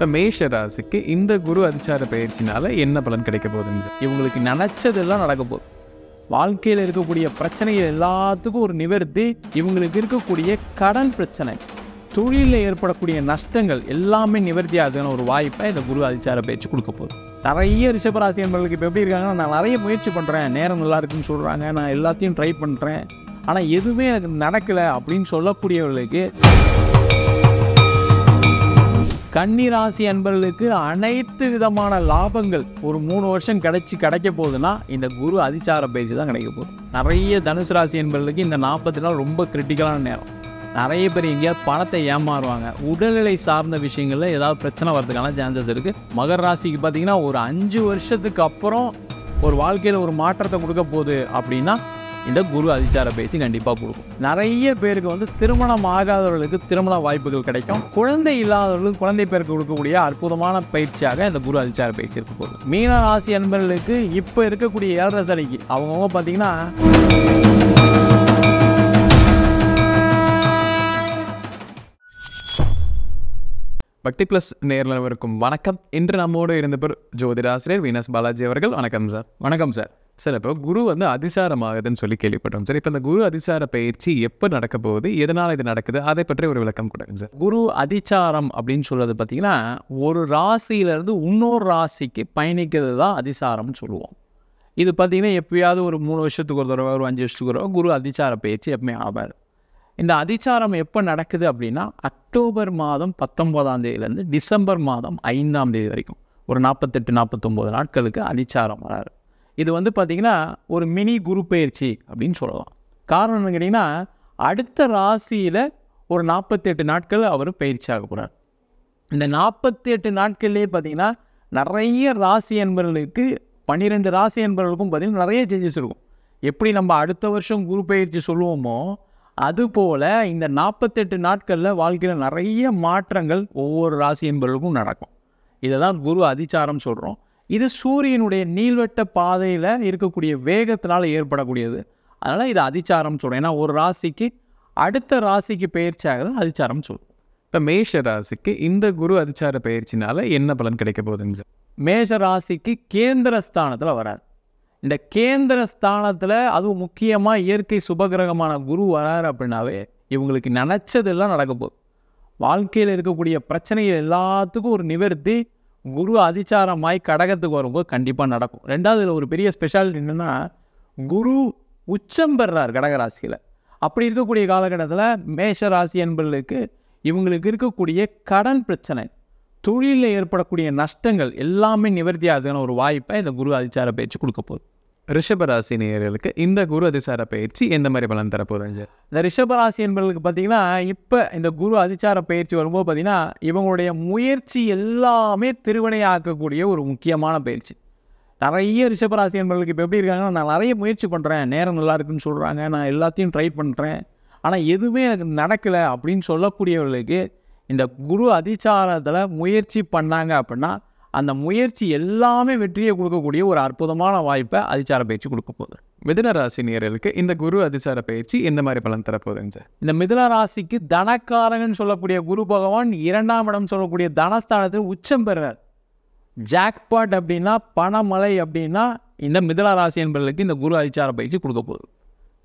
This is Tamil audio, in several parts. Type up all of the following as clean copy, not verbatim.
இப்போ மேஷ ராசிக்கு இந்த குரு அதிசார பயிற்சினால என்ன பலன் கிடைக்க போகுதுங்க? இவங்களுக்கு நினச்சதெல்லாம் நடக்க போகுது. வாழ்க்கையில் இருக்கக்கூடிய பிரச்சனைகள் எல்லாத்துக்கும் ஒரு நிவர்த்தி. இவங்களுக்கு இருக்கக்கூடிய கடன் பிரச்சனை, தொழிலில் ஏற்படக்கூடிய நஷ்டங்கள் எல்லாமே நிவர்த்தி ஆகுதுன்னு ஒரு வாய்ப்பை இந்த குரு அதிசார பயிற்சி கொடுக்க போகுது. நிறைய ரிஷபராசி என்பவர்களுக்கு இப்போ எப்படி இருக்காங்கன்னா, நான் நிறைய முயற்சி பண்ணுறேன், நேரம் நல்லா இருக்குன்னு சொல்கிறாங்க, நான் எல்லாத்தையும் ட்ரை பண்ணுறேன், ஆனால் எதுவுமே எனக்கு நடக்கலை அப்படின்னு சொல்லக்கூடியவர்களுக்கு, கன்னிராசி அன்பர்களுக்கு அனைத்து விதமான லாபங்கள் ஒரு 3 வருஷம் கிடைக்க போகுதுன்னா இந்த குரு அதிசார பயிற்சி தான் கிடைக்க போகுது. நிறைய தனுசு ராசி என்பவர்களுக்கு இந்த 40 நாள் ரொம்ப கிரிட்டிக்கலான நேரம். நிறைய பேர் எங்கேயாவது பணத்தை ஏமாறுவாங்க. உடல்நிலை சார்ந்த விஷயங்களில் ஏதாவது பிரச்சனை வர்றதுக்கான சான்சஸ் இருக்குது. மகர ராசிக்கு பார்த்தீங்கன்னா ஒரு 5 வருஷத்துக்கு அப்புறம் ஒரு வாழ்க்கையில் ஒரு மாற்றத்தை கொடுக்க போகுது அப்படின்னா இந்த குரு அதிசார பயிற்சி கண்டிப்பாக கொடுக்கும். நிறைய பேருக்கு திருமணம் ஆகாதவர்களுக்கு திருமண வாய்ப்புகள் கிடைக்கும். குழந்தை இல்லாதவர்களுக்கு குழந்தை பேருக்கு கொடுக்கக்கூடிய அற்புதமான பயிற்சியாக இந்த குரு அதிசார பயிற்சி இருக்க போகுது. மீன ராசி அன்பர்களுக்கு இப்போ இருக்கக்கூடிய 7.5 சனிக்கு அவங்கவுங்க பார்த்தீங்கன்னா பக்தி பிளஸ் நேர்லவருக்கும் வணக்கம். இன்று நம்மோடு இருந்தவர் ஜோதிடாசிரியர் வீனஸ் பாலாஜி அவர்கள். வணக்கம் சார். வணக்கம் சார். சார், இப்போ குரு அதிசாரமாகுதுன்னு சொல்லி கேள்விப்பட்டோம் சார். இப்போ இந்த குரு அதிசார பயிற்சி எப்போ நடக்க போகுது, எதனால் இது நடக்குது, அதை பற்றி ஒரு விளக்கம் கொடுங்க சார். குரு அதிசாரம் அப்படின்னு சொல்றது பார்த்தீங்கன்னா, ஒரு ராசியிலேருந்து இன்னொரு ராசிக்கு பயணிக்கிறது தான் அதிசாரம்னு சொல்லுவோம். இது பார்த்தீங்கன்னா எப்பயாவது ஒரு 3 வருஷத்துக்கு ஒரு தடவை, ஒரு 5 வருஷத்துக்கு ஒரு தடவை குரு அதிசார பயிற்சி எப்பவுமே ஆகாது. இந்த அதிசாரம் எப்போ நடக்குது அப்படின்னா, அக்டோபர் மாதம் 19ஆம் தேதியிலேருந்து டிசம்பர் மாதம் 5ஆம் தேதி வரைக்கும் ஒரு 48-49 நாட்களுக்கு அதிசாரம் வராரு. இது பார்த்திங்கன்னா ஒரு மினி குரு பயிற்சி அப்படின்னு சொல்லலாம். காரணம் என்ன கேட்டிங்கன்னா, அடுத்த ராசியில் ஒரு 48 நாட்கள் அவர் பயிற்சி ஆக போகிறார். இந்த 48 நாட்கள்லேயே பார்த்திங்கன்னா நிறைய ராசி என்பவர்களுக்கு 12 ராசி என்பவர்களுக்கும் பார்த்திங்கன்னா நிறைய சேஞ்சஸ் இருக்கும். எப்படி நம்ம அடுத்த வருஷம் குரு பயிற்சி சொல்லுவோமோ, அதுபோல் இந்த 48 நாட்களில் வாழ்க்கையில் நிறைய மாற்றங்கள் ஒவ்வொரு ராசி என்பவர்களுக்கும் நடக்கும். இதை தான் குரு அதிசாரம் சொல்கிறோம். இது சூரியனுடைய நீள்வட்ட பாதையில் இருக்கக்கூடிய வேகத்தினால் ஏற்படக்கூடியது. அதனால் இது அதிசாரம் சொல்கிறோம். ஏன்னா ஒரு ராசிக்கு அடுத்த ராசிக்கு பயிற்சி ஆகிறது அதிசாரம் சொல்கிறோம். இப்போ மேஷ ராசிக்கு இந்த குரு அதிசார பயிற்சினால என்ன பலன் கிடைக்க போகுதுங்க சார்? மேஷ ராசிக்கு கேந்திர ஸ்தானத்தில் வரார். இந்த கேந்திர ஸ்தானத்தில் அதுவும் முக்கியமாக இயற்கை சுபகிரகமான குரு வராரு அப்படின்னாவே இவங்களுக்கு நினச்சதெல்லாம் நடக்க போகுது. வாழ்க்கையில் இருக்கக்கூடிய பிரச்சனைகள் எல்லாத்துக்கும் ஒரு நிவர்த்தி குரு அதிசாரமாய் கடகத்துக்கு வரும்போது கண்டிப்பாக நடக்கும். ரெண்டாவது இதில் ஒரு பெரிய ஸ்பெஷாலிட்டி என்னென்னா, குரு உச்சம் பெறார் கடகராசியில். அப்படி இருக்கக்கூடிய காலகட்டத்தில் மேஷ ராசி என்பவர்களுக்கு இவங்களுக்கு இருக்கக்கூடிய கடன் பிரச்சனை, தொழிலில் ஏற்படக்கூடிய நஷ்டங்கள் எல்லாமே நிவர்த்தி ஆகுதுன்னு ஒரு வாய்ப்பை இந்த குரு அதிசார பயிற்சி கொடுக்க போகுது. ரிஷபராசி நேயர்களுக்கு இந்த குரு அதிசார பயிற்சி எந்த மாதிரி பலன் தரப்போகுதுங்க சார்? இந்த ரிஷபராசி என்பவர்களுக்கு பார்த்திங்கன்னா, இப்போ இந்த குரு அதிசார பயிற்சி வரும்போது பார்த்திங்கன்னா இவங்களுடைய முயற்சி எல்லாமே திருவினையாக்கக்கூடிய ஒரு முக்கியமான பயிற்சி. நிறைய ரிஷபராசி என்பவர்களுக்கு இப்போ எப்படி இருக்காங்கன்னா, நான் நிறைய முயற்சி பண்ணுறேன், நேரம் நல்லா இருக்குன்னு சொல்கிறாங்க, நான் எல்லாத்தையும் ட்ரை பண்ணுறேன், ஆனால் எதுவுமே எனக்கு நடக்கலை அப்படின்னு சொல்லக்கூடியவர்களுக்கு இந்த குரு அதிசாரத்தில் முயற்சி பண்ணாங்க அப்படின்னா அந்த முயற்சி எல்லாமே வெற்றியை கொடுக்கக்கூடிய ஒரு அற்புதமான வாய்ப்பை அதிசார பயிற்சி கொடுக்க போகுது. மிதுன ராசி நேயர்களுக்கு இந்த குரு அதிசார பயிற்சி எந்த மாதிரி பலன் தரப்போகுதுங்க சார்? இந்த மிதுன ராசிக்கு தனக்காரகன் சொல்லக்கூடிய குரு பகவான் 2ஆம் இடம் சொல்லக்கூடிய தனஸ்தானத்தில் உச்சம் பெறார். ஜாக்பாட் அப்படின்னா பணமழை அப்படின்னா இந்த மிதுன ராசி என்பவர்களுக்கு இந்த குரு அதிசார பயிற்சி கொடுக்க போகுது.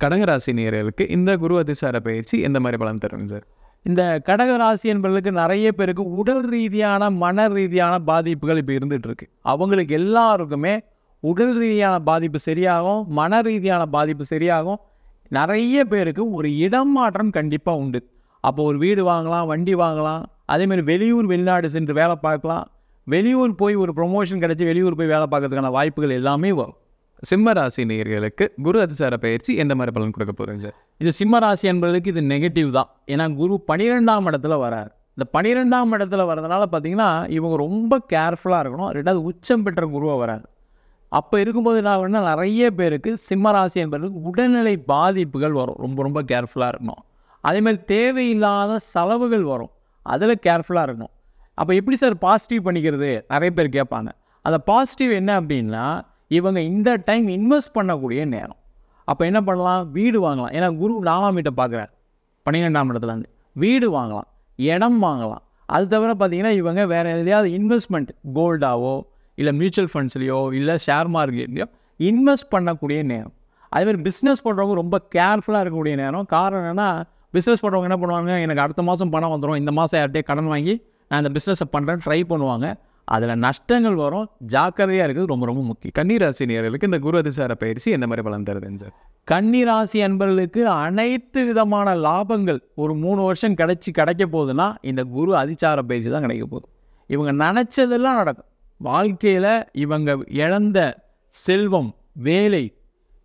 கடகராசி நேயர்களுக்கு இந்த குரு அதிசார பயிற்சி எந்த மாதிரி பலன் தருங்க சார்? இந்த கடகராசி என்பவர்களுக்கு நிறைய பேருக்கு உடல் ரீதியான மன ரீதியான பாதிப்புகள் இப்போ இருந்துகிட்ருக்கு. அவங்களுக்கு எல்லாருக்குமே உடல் ரீதியான பாதிப்பு சரியாகும், மன ரீதியான பாதிப்பு சரியாகும். நிறைய பேருக்கு ஒரு இடம் மாற்றம் கண்டிப்பாக உண்டு. அப்போ ஒரு வீடு வாங்கலாம், வண்டி வாங்கலாம், அதேமாதிரி வெளியூர் வெளிநாடு சென்று வேலை பார்க்கலாம், வெளியூர் போய் ஒரு ப்ரொமோஷன் கிடச்சி வெளியூர் போய் வேலை பார்க்கறதுக்கான வாய்ப்புகள் எல்லாமே வரும். சிம்ம ராசி நேயர்களுக்கு குரு அதிசார பயிற்சி எந்த மாதிரி பலன் கொடுக்க போகுதுங்க சார்? இது சிம்ம ராசி என்பதுக்கு இது நெகட்டிவ் தான். ஏன்னா குரு 12ஆம் இடத்துல வரார். இந்த 12ஆம் இடத்துல வரதுனால பார்த்திங்கன்னா இவங்க ரொம்ப கேர்ஃபுல்லாக இருக்கணும். ரெண்டாவது உச்சம் பெற்ற குருவாக வரார். அப்போ இருக்கும்போது என்ன நிறைய பேருக்கு சிம்ம ராசி என்பது உடல்நிலை பாதிப்புகள் வரும். ரொம்ப ரொம்ப கேர்ஃபுல்லாக இருக்கணும். அதேமாதிரி தேவையில்லாத செலவுகள் வரும், அதில் கேர்ஃபுல்லாக இருக்கணும். அப்போ எப்படி சார் பாசிட்டிவ் பண்ணிக்கிறது நிறைய பேர் கேட்பாங்க. அந்த பாசிட்டிவ் என்ன அப்படின்னா, இவங்க இந்த டைம் இன்வெஸ்ட் பண்ணக்கூடிய நேரம். அப்போ என்ன பண்ணலாம், வீடு வாங்கலாம். ஏன்னா குரு 4ஆம் வீட்டை பார்க்குறாரு 12ஆம் இடத்துலேருந்து. வீடு வாங்கலாம், இடம் வாங்கலாம். அது தவிர பார்த்தீங்கன்னா இவங்க வேறு எதையாவது இன்வெஸ்ட்மெண்ட் கோல்டாவோ இல்லை மியூச்சுவல் ஃபண்ட்ஸ்லையோ இல்லை ஷேர் மார்க்கெட்லையோ இன்வெஸ்ட் பண்ணக்கூடிய நேரம். அதேமாதிரி பிஸ்னஸ் பண்ணுறவங்க ரொம்ப கேர்ஃபுல்லாக இருக்கக்கூடிய நேரம். காரணம் என்னென்னா பிஸ்னஸ் பண்ணுறவங்க என்ன பண்ணுவாங்க, எனக்கு அடுத்த மாதம் பணம் வந்துடும், இந்த மாதம் யார்கிட்டே கடன் வாங்கி நான் இந்த பிஸ்னஸை பண்ணுறேன்னு ட்ரை பண்ணுவாங்க. அதில் நஷ்டங்கள் வரும். ஜாக்கிரதையாக இருக்குது ரொம்ப ரொம்ப முக்கியம். கன்னிராசி நேயர்களுக்கு இந்த குரு அதிசார பயிற்சி எந்த மாதிரி பலன் தருதுங்க சார்? கன்னிராசி அன்பர்களுக்கு அனைத்து விதமான லாபங்கள் ஒரு 3 வருஷம் கிடைக்க போகுதுன்னா இந்த குரு அதிசார பயிற்சி தான் கிடைக்க போகுது. இவங்க நினச்சதெல்லாம் நடக்கும். வாழ்க்கையில் இவங்க இழந்த செல்வம், வேலை,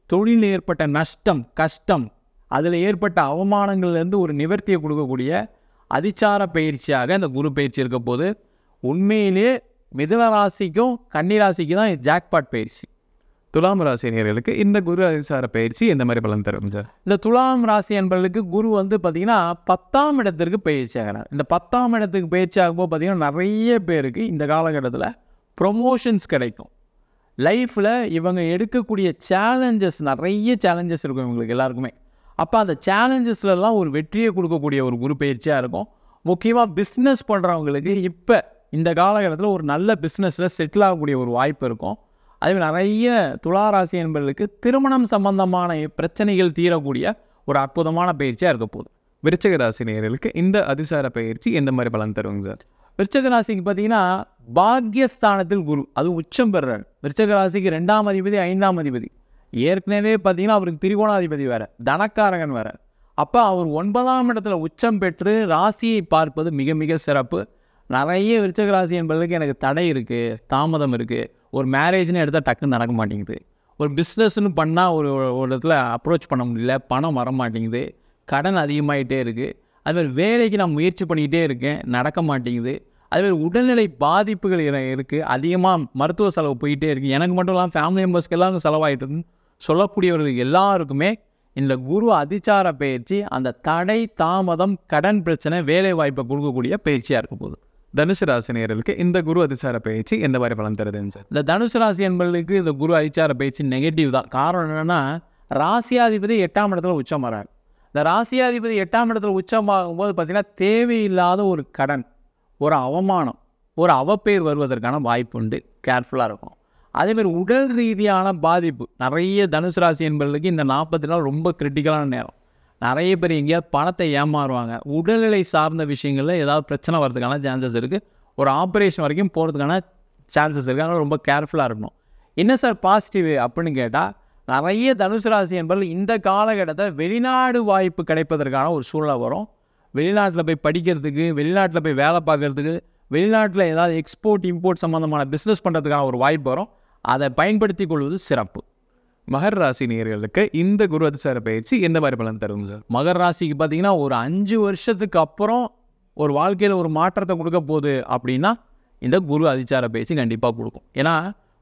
தொழிலில் ஏற்பட்ட நஷ்டம், கஷ்டம், அதில் ஏற்பட்ட அவமானங்கள்லேருந்து ஒரு நிவர்த்தியை கொடுக்கக்கூடிய அதிசார பயிற்சியாக இந்த குரு பயிற்சி இருக்க போது. உண்மையிலே மிதுன ராசிக்கும் கன்னிராசிக்கு தான் ஜாக்பாட் பயிற்சி. துலாம் ராசி நேயர்களுக்கு இந்த குரு அதிசார பயிற்சி எந்த மாதிரி பலன் தரும் சார்? இந்த துலாம் ராசி என்பவர்களுக்கு குரு வந்து பார்த்திங்கன்னா 10ஆம் இடத்திற்கு பயிற்சி ஆகிறார். இந்த 10ஆம் இடத்துக்கு பயிற்சி ஆகும்போது பார்த்திங்கன்னா நிறைய பேருக்கு இந்த காலகட்டத்தில் ப்ரொமோஷன்ஸ் கிடைக்கும். லைஃப்பில் இவங்க எடுக்கக்கூடிய சேலஞ்சஸ், நிறைய சேலஞ்சஸ் இருக்கும் இவங்களுக்கு எல்லாருக்குமே. அப்போ அந்த சேலஞ்சஸ்லாம் ஒரு வெற்றியை கொடுக்கக்கூடிய ஒரு குரு பயிற்சியாக இருக்கும். முக்கியமாக பிஸ்னஸ் பண்ணுறவங்களுக்கு இப்போ இந்த காலகட்டத்தில் ஒரு நல்ல பிஸ்னஸில் செட்டில் ஆகக்கூடிய ஒரு வாய்ப்பு இருக்கும். அதே நிறைய துளாராசி என்பவர்களுக்கு திருமணம் சம்பந்தமான பிரச்சனைகள் தீரக்கூடிய ஒரு அற்புதமான பயிற்சியாக இருக்க போகுது. விருச்சிக ராசி நேயர்களுக்கு இந்த அதிசார பயிற்சி எந்த மாதிரி பலன் தருங்க சார்? விருச்சிக ராசிக்கு பார்த்தீங்கன்னா பாக்யஸ்தானத்தில் குரு, அது உச்சம் பெறுறார். விருச்சிக ராசிக்கு 2ஆம் அதிபதி 5ஆம் அதிபதி. ஏற்கனவே பார்த்தீங்கன்னா அவருக்கு திரிகோணாதிபதி வேறு, தனக்காரகன் வேறு. அப்போ அவர் 9ஆம் இடத்துல உச்சம் பெற்று ராசியை பார்ப்பது மிக மிக சிறப்பு. நிறைய விருச்சிக ராசி என்பதற்கு எனக்கு தடை இருக்குது, தாமதம் இருக்குது, ஒரு மேரேஜ்னு எடுத்தால் டக்குன்னு நடக்க மாட்டேங்குது, ஒரு பிஸ்னஸ்ன்னு பண்ணால் ஒரு இடத்துல அப்ரோச் பண்ண முடியல, பணம் வர மாட்டேங்குது, கடன் அதிகமாகிட்டே இருக்குது, அதுமாதிரி வேலைக்கு நான் முயற்சி பண்ணிக்கிட்டே இருக்கேன், நடக்க மாட்டேங்குது, அதுமாதிரி உடல்நிலை பாதிப்புகள் இருக்குது, அதிகமாக மருத்துவ செலவு போயிட்டே இருக்குது, எனக்கு மட்டும் இல்லாமல் ஃபேமிலி மெம்பர்ஸ்க்கு எல்லாரும் செலவாகிட்டுன்னு சொல்லக்கூடியவர்கள் எல்லாருக்குமே இந்த குரு அதிசார பயிற்சி அந்த தடை, தாமதம், கடன் பிரச்சனை, வேலை வாய்ப்பை கொடுக்கக்கூடிய பயிற்சியாக இருக்க போகுது. தனுசு ராசி நேயர்களுக்கு இந்த குரு அதிசார பயிற்சி எந்த மாதிரி பலன் தருதுங்க சார்? இந்த தனுசு ராசி என்பவர்களுக்கு இந்த குரு அதிசார பயிற்சி நெகட்டிவ் தான். காரணம் என்னென்னா ராசியாதிபதி 8ஆம் இடத்துல உச்சம் வரார். இந்த ராசியாதிபதி 8ஆம் இடத்துல உச்சமாகும்போது பார்த்திங்கன்னா தேவையில்லாத ஒரு கடன், ஒரு அவமானம், ஒரு அவப்பெயர் வருவதற்கான வாய்ப்பு உண்டு. கேர்ஃபுல்லாக இருக்கும். அதேமாதிரி உடல் ரீதியான பாதிப்பு நிறைய தனுசு ராசி என்பவர்களுக்கு இந்த 40 நாள் ரொம்ப கிரிட்டிக்கலான நேரம். நிறைய பேர் எங்கேயாவது பணத்தை ஏமாறுவாங்க. உடல்நிலை சார்ந்த விஷயங்களில் ஏதாவது பிரச்சனை வர்றதுக்கான சான்சஸ் இருக்குது. ஒரு ஆப்ரேஷன் வரைக்கும் போகிறதுக்கான சான்சஸ் இருக்குது. அதனால் ரொம்ப கேர்ஃபுல்லாக இருக்கணும். என்ன சார் பாசிட்டிவ் அப்படின்னு கேட்டால், நிறைய தனுசு ராசி என்பவர்கள் இந்த காலகட்டத்தில் வெளிநாடு வாய்ப்பு கிடைப்பதற்கான ஒரு சூழ்நிலை வரும். வெளிநாட்டில் போய் படிக்கிறதுக்கு, வெளிநாட்டில் போய் வேலை பார்க்குறதுக்கு, வெளிநாட்டில் ஏதாவது எக்ஸ்போர்ட் இம்போர்ட் சம்மந்தமான பிஸ்னஸ் பண்ணுறதுக்கான ஒரு வாய்ப்பு வரும். அதை பயன்படுத்தி கொள்வது சிறப்பு. மகர ராசி நேயர்களுக்கு இந்த குரு அதிசார பயிற்சி எந்த மாதிரி பலன் தரும் சார்? மகர ராசிக்கு பார்த்தீங்கன்னா ஒரு 5 வருஷத்துக்கு அப்புறம் ஒரு வாழ்க்கையில் ஒரு மாற்றத்தை கொடுக்க போகுது அப்படின்னா இந்த குரு அதிசார பயிற்சி கண்டிப்பாக கொடுக்கும். ஏன்னா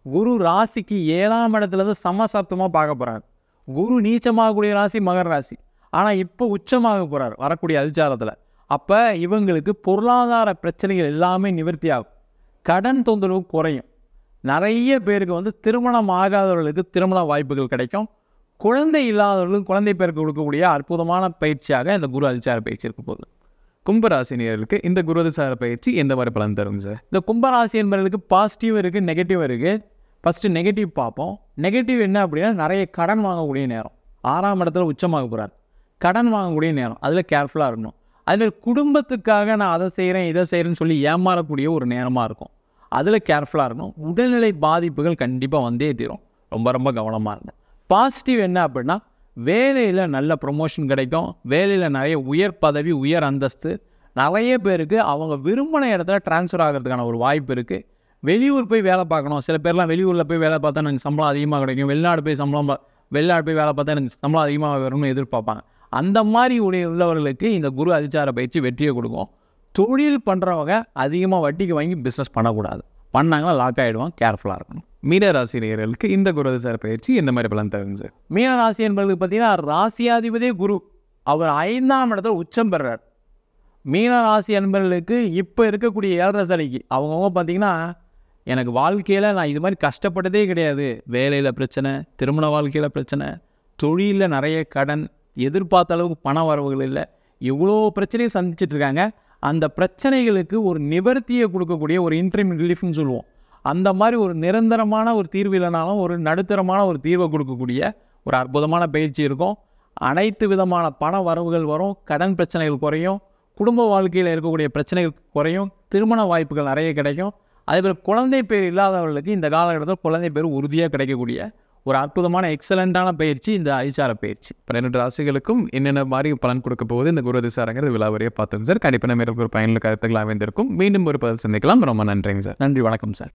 குரு ராசிக்கு 7ஆம் இடத்துலேருந்து சமசப்தமாக பார்க்க போகிறார். குரு நீச்சமாகக்கூடிய ராசி மகர ராசி. ஆனால் இப்போ உச்சமாக போகிறார் வரக்கூடிய அதிசாரத்தில். அப்போ இவங்களுக்கு பொருளாதார பிரச்சனைகள் எல்லாமே நிவர்த்தி ஆகும். கடன் தொந்தரவு குறையும். நிறைய பேருக்கு வந்து திருமணம் ஆகாதவர்களுக்கு திருமண வாய்ப்புகள் கிடைக்கும். குழந்தை இல்லாதவர்களுக்கு குழந்தை பேருக்கு கொடுக்கக்கூடிய அற்புதமான பயிற்சியாக இந்த குரு அதிசார பயிற்சி இருக்க போகுது. கும்பராசி நேயர்களுக்கு இந்த குரு அதிசார பயிற்சி எந்த மாதிரி பலன் தரும் சார்? இந்த கும்பராசி என்பவர்களுக்கு பாசிட்டிவ் இருக்குது, நெகட்டிவ் இருக்குது. ஃபஸ்ட்டு நெகட்டிவ் பார்ப்போம். நெகட்டிவ் என்ன அப்படின்னா நிறைய கடன் வாங்கக்கூடிய நேரம். 6ஆம் இடத்துல உச்சமாக போகிறார். கடன் வாங்கக்கூடிய நேரம், அதில் கேர்ஃபுல்லாக இருக்கணும். அதுமாதிரி குடும்பத்துக்காக நான் அதை செய்கிறேன் இதை செய்கிறேன்னு சொல்லி ஏமாறக்கூடிய ஒரு நேரமாக இருக்கும். அதில் கேர்ஃபுல்லாக இருக்கணும். உடல்நிலை பாதிப்புகள் கண்டிப்பாக வந்தே தீரும். ரொம்ப ரொம்ப கவனமாக இருக்கணும். பாசிட்டிவ் என்ன அப்படின்னா வேலையில் நல்ல ப்ரொமோஷன் கிடைக்கும். வேலையில் நிறைய உயர் பதவி, உயர் அந்தஸ்து. நிறைய பேருக்கு அவங்க விரும்பின இடத்துல ட்ரான்ஸ்ஃபர் ஆகிறதுக்கான ஒரு வாய்ப்பு இருக்குது. வெளியூர் போய் வேலை பார்க்கணும். சில பேர்லாம் வெளியூரில் போய் வேலை பார்த்தா எனக்கு சம்பளம் அதிகமாக கிடைக்கும், வெளிநாடு போய் வேலை பார்த்தா எனக்கு சம்பளம் அதிகமாக வரும்னு எதிர்பார்ப்பாங்க. அந்த மாதிரி உள்ளவர்களுக்கு இந்த குரு அதிசார பயிற்சி வெற்றியை கொடுக்கும். தொழில் பண்ணுறவங்க அதிகமாக வட்டிக்கு வாங்கி பிஸ்னஸ் பண்ணக்கூடாது. பண்ணாங்கன்னா லாக் ஆகிடுவான். கேர்ஃபுல்லாக இருக்கணும். மீனராசி நேயர்களுக்கு இந்த குரு அதிசார பயிற்சி எந்த மாதிரி பலன் தருங்க சார்? மீனராசி என்பதுக்கு பார்த்தீங்கன்னா ராசியாதிபதியே குரு, அவர் 5ஆம் இடத்துல உச்சம் பெறார். மீனராசி என்பவர்களுக்கு இப்போ இருக்கக்கூடிய 7.5 சனிக்கு அவங்கவுங்க பார்த்தீங்கன்னா எனக்கு வாழ்க்கையில் நான் இது மாதிரி கஷ்டப்பட்டதே கிடையாது. வேலையில் பிரச்சனை, திருமண வாழ்க்கையில் பிரச்சனை, தொழிலில் நிறைய கடன், எதிர்பார்த்த அளவுக்கு பண வரவுகள் இல்லை, இவ்வளோ பிரச்சனையும் சந்திச்சிட்ருக்காங்க. அந்த பிரச்சனைகளுக்கு ஒரு நிவர்த்தியை கொடுக்கக்கூடிய ஒரு இன்ட்ரீம் ரிலீஃப்னு சொல்லுவோம். அந்த மாதிரி ஒரு நிரந்தரமான ஒரு தீர்வு இல்லைனாலும் ஒரு நடுத்தரமான ஒரு தீர்வை கொடுக்கக்கூடிய ஒரு அற்புதமான பயிற்சி இருக்கும். அனைத்து விதமான பண வரவுகள் வரும், கடன் பிரச்சனைகள் குறையும், குடும்ப வாழ்க்கையில் இருக்கக்கூடிய பிரச்சனைகள் குறையும், திருமண வாய்ப்புகள் நிறைய கிடைக்கும். அதேபோல் குழந்தை பேர் இல்லாதவர்களுக்கு இந்த காலகட்டத்தில் குழந்தை பேர் உறுதியாக கிடைக்கக்கூடிய ஒரு அற்புதமான எக்ஸலண்ட்டான பயிற்சி இந்த அதிசார பயிற்சி. 12 ராசிகளுக்கும் என்னென்ன மாதிரி பலன் கொடுக்க போகுது இந்த குரு அதிசாரங்கிறது விலாவரியாக பார்த்தோம் சார். கண்டிப்பாக நம்ம ஒரு பயனுள்ள கருத்துக்கள் அமைந்திருக்கும். மீண்டும் ஒரு பதில் சந்திக்கலாம். ரொம்ப நன்றிங்க சார். நன்றி, வணக்கம் சார்.